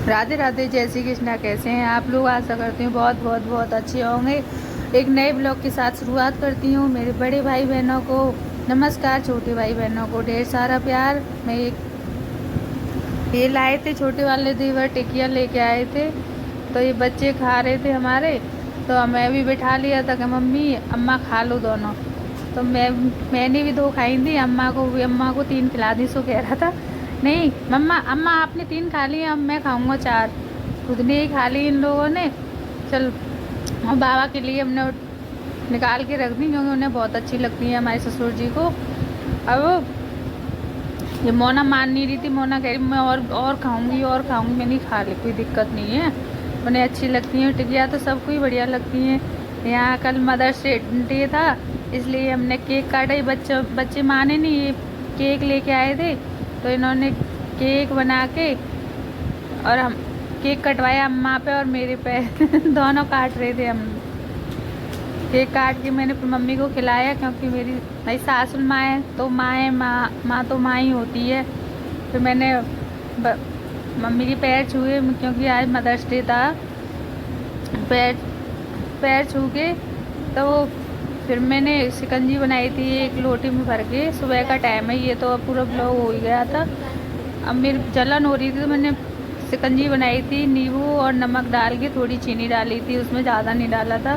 राधे राधे, जय श्री कृष्णा। कैसे हैं आप लोग? आशा करती हूँ बहुत बहुत बहुत अच्छे होंगे। एक नए ब्लॉग के साथ शुरुआत करती हूँ। मेरे बड़े भाई बहनों को नमस्कार, छोटे भाई बहनों को ढेर सारा प्यार। मैं ये लाए थे, छोटे वाले देवर टिकिया लेके आए थे, तो ये बच्चे खा रहे थे हमारे। तो मैं भी बिठा लिया था कि मम्मी अम्मा खा लो दोनों। तो मैंने भी 2 खाई थी, अम्मा को 3 खिला दी। सो कह रहा था नहीं मम्मा, अम्मा आपने 3 खा ली, अब मैं खाऊंगा 4। खुद ने ही खा ली इन लोगों ने। चल, और बाबा के लिए हमने निकाल के रख दी, क्योंकि उन्हें बहुत अच्छी लगती है हमारे ससुर जी को। अब ये मोना मान नहीं रही थी। मोना कह रही मैं और खाऊंगी और खाऊंगी। मैं नहीं खा ली, कोई दिक्कत नहीं है, उन्हें अच्छी लगती हैं टिकिया, तो सबको ही बढ़िया लगती हैं। यहाँ कल मदर्स डे था, इसलिए हमने केक काटा। ये बच्चे माने नहीं, ये केक लेके आए थे, तो इन्होंने केक बना के और हम केक कटवाया अम्मा पे और मेरे पे दोनों काट रहे थे हम। केक काट के मैंने फिर मम्मी को खिलाया, क्योंकि मेरी भाई सासु माँ है, तो माँ तो माँ ही होती है। फिर मैंने मम्मी के पैर छुए, क्योंकि आज मदर्स डे था। पैर छू के तो फिर मैंने शिकंजी बनाई थी एक लोटे में भर के। सुबह का टाइम है, ये तो अब पूरा ब्लॉग हो ही गया था। अब मेरी जलन हो रही थी, तो मैंने शिकंजी बनाई थी नींबू और नमक डाल के, थोड़ी चीनी डाली थी उसमें, ज़्यादा नहीं डाला था।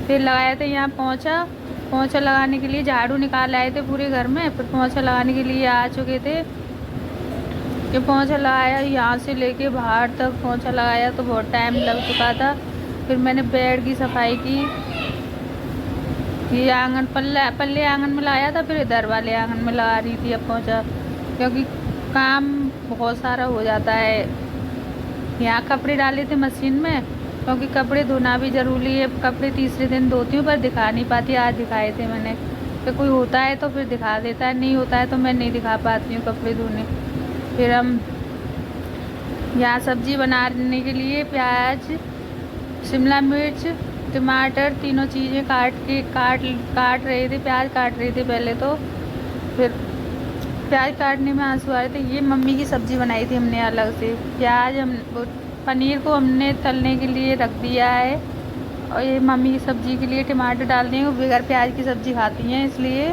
फिर लगाया था यहाँ पोंछा लगाने के लिए। झाड़ू निकाल आए थे पूरे घर में, फिर पोंछा लगाने के लिए आ चुके थे कि पोंछा लगाया, यहाँ से लेके बाहर तक पोंछा लगाया, तो बहुत टाइम लग चुका था। फिर मैंने बेड की सफाई की, ये आंगन पल्ले आंगन में लगाया था, फिर इधर वाले आंगन में लगा रही थी अब पोंछा, क्योंकि काम बहुत सारा हो जाता है। यहाँ कपड़े डाले थे मशीन में, क्योंकि कपड़े धोना भी ज़रूरी है। कपड़े तीसरे दिन धोती हूँ, पर दिखा नहीं पाती। आज दिखाए थे मैंने, कि कोई होता है तो फिर दिखा देता है, नहीं होता है तो मैं नहीं दिखा पाती हूँ कपड़े धोने। फिर हम यहाँ सब्जी बनाने के लिए प्याज, शिमला मिर्च, टमाटर, तीनों चीज़ें काट रहे थे। प्याज काट रहे थे पहले तो, फिर प्याज काटने में आंसू आ रहे थे। ये मम्मी की सब्ज़ी बनाई थी हमने अलग से। पनीर को हमने तलने के लिए रख दिया है, और ये मम्मी की सब्ज़ी के लिए टमाटर डाल देंगे। वो बगैर प्याज की सब्ज़ी खाती हैं, इसलिए।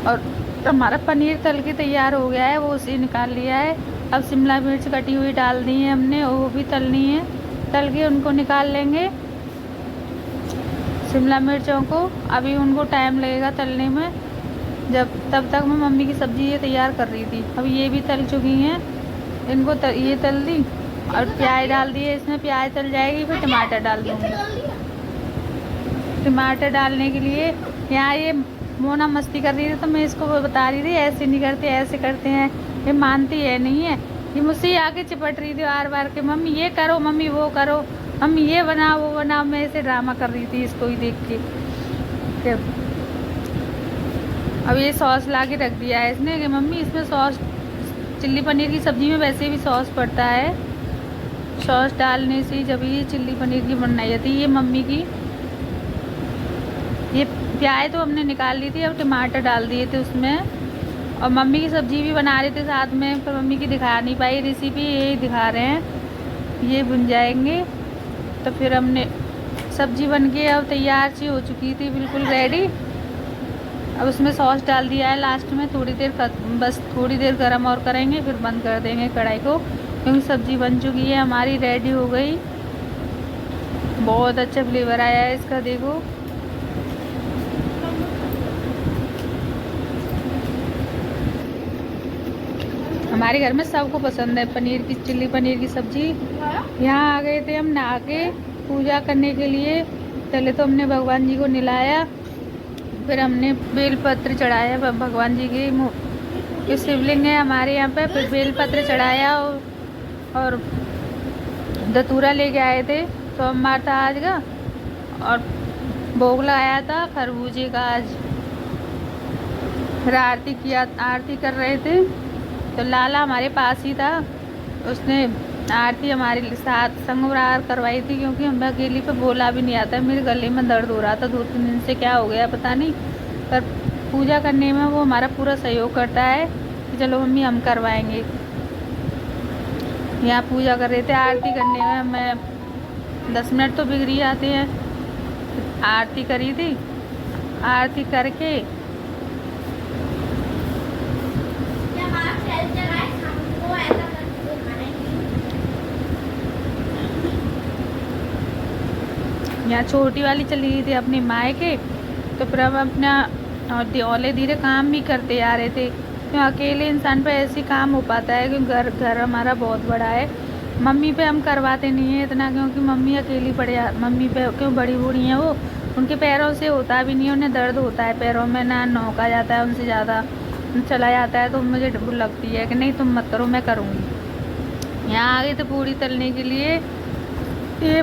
और हमारा पनीर तल के तैयार हो गया है, वो उसे निकाल लिया है। अब शिमला मिर्च कटी हुई डाल दी है हमने, वो भी तलनी है। तल के उनको निकाल लेंगे शिमला मिर्चों को। अभी उनको टाइम लगेगा तलने में, तब तक मैं मम्मी की सब्ज़ी ये तैयार कर रही थी। अब ये भी तल चुकी हैं, इनको ये तल दी और प्याज डाल दिए इसमें। प्याज तल जाएगी, फिर टमाटर डाल दूँगी। टमाटर डालने के लिए यहाँ ये मोना मस्ती कर रही थी, तो मैं इसको बता रही थी ऐसे नहीं करते, ऐसे करते हैं। ये मानती है नहीं है, ये मुझसे आके चिपट रही थी बार बार के, मम्मी ये करो, मम्मी वो करो, मम्मी ये बनाओ वो बनाओ। मैं ऐसे ड्रामा कर रही थी इसको ही देख के। अब ये सॉस ला के रख दिया है इसने कि मम्मी इसमें सॉस, चिल्ली पनीर की सब्ज़ी में वैसे भी सॉस पड़ता है, सॉस डालने से जब ये चिल्ली पनीर की बनाई जाती है। ये मम्मी की, ये प्याज तो हमने निकाल ली थी, अब टमाटर डाल दिए थे उसमें। और मम्मी की सब्ज़ी भी बना रहे थे साथ में, पर मम्मी की दिखा नहीं पाई रेसिपी, यही दिखा रहे हैं। ये भुन जाएंगे तो फिर हमने सब्ज़ी बन के अब तैयार सी हो चुकी थी, बिल्कुल रेडी। अब उसमें सॉस डाल दिया है लास्ट में। बस थोड़ी देर गरम और करेंगे, फिर बंद कर देंगे कढ़ाई को, क्योंकि सब्ज़ी बन चुकी है हमारी, रेडी हो गई। बहुत अच्छा फ्लेवर आया है इसका, देखो। हमारे घर में सबको पसंद है पनीर की, चिल्ली पनीर की सब्ज़ी। यहाँ आ गए थे हम नहा के पूजा करने के लिए। पहले तो हमने भगवान जी को नहलाया, फिर हमने बेलपत्र चढ़ाया भगवान जी के मुँह, जो शिवलिंग है हमारे यहाँ पे। फिर बेलपत्र चढ़ाया और धतूरा लेके आए थे, तो सोमवार था आज का, और भोग लगाया था खरबूजे का आज। फिर आरती कर रहे थे, तो लाला हमारे पास ही था, उसने आरती हमारे साथ संगवार करवाई थी, क्योंकि हमें अकेली पे बोला भी नहीं आता। मेरे गले में दर्द हो रहा था 2-3 दिन से, क्या हो गया पता नहीं, पर पूजा करने में वो हमारा पूरा सहयोग करता है कि चलो मम्मी हम करवाएंगे। यहाँ पूजा कर रहे थे। आरती करने में मैं 10 मिनट तो बिगड़ी जाते हैं। आरती करी थी, आरती करके यहाँ छोटी वाली चली गई थी अपनी मायके, तो फिर हम अपना धीरे धीरे काम भी करते आ रहे थे। क्यों अकेले इंसान पे ऐसे काम हो पाता है, क्योंकि घर हमारा बहुत बड़ा है। मम्मी पे हम करवाते नहीं हैं इतना, क्योंकि मम्मी अकेली मम्मी पे क्यों बड़ी बूढ़ी हैं वो, उनके पैरों से होता भी नहीं है, उन्हें दर्द होता है पैरों में, ना नौका जाता है उनसे ज़्यादा चला जाता है। तो मुझे डर लगती है कि नहीं तुम मत करो, मैं करूँगी। यहाँ आ गए थे पूड़ी तलने के लिए। ये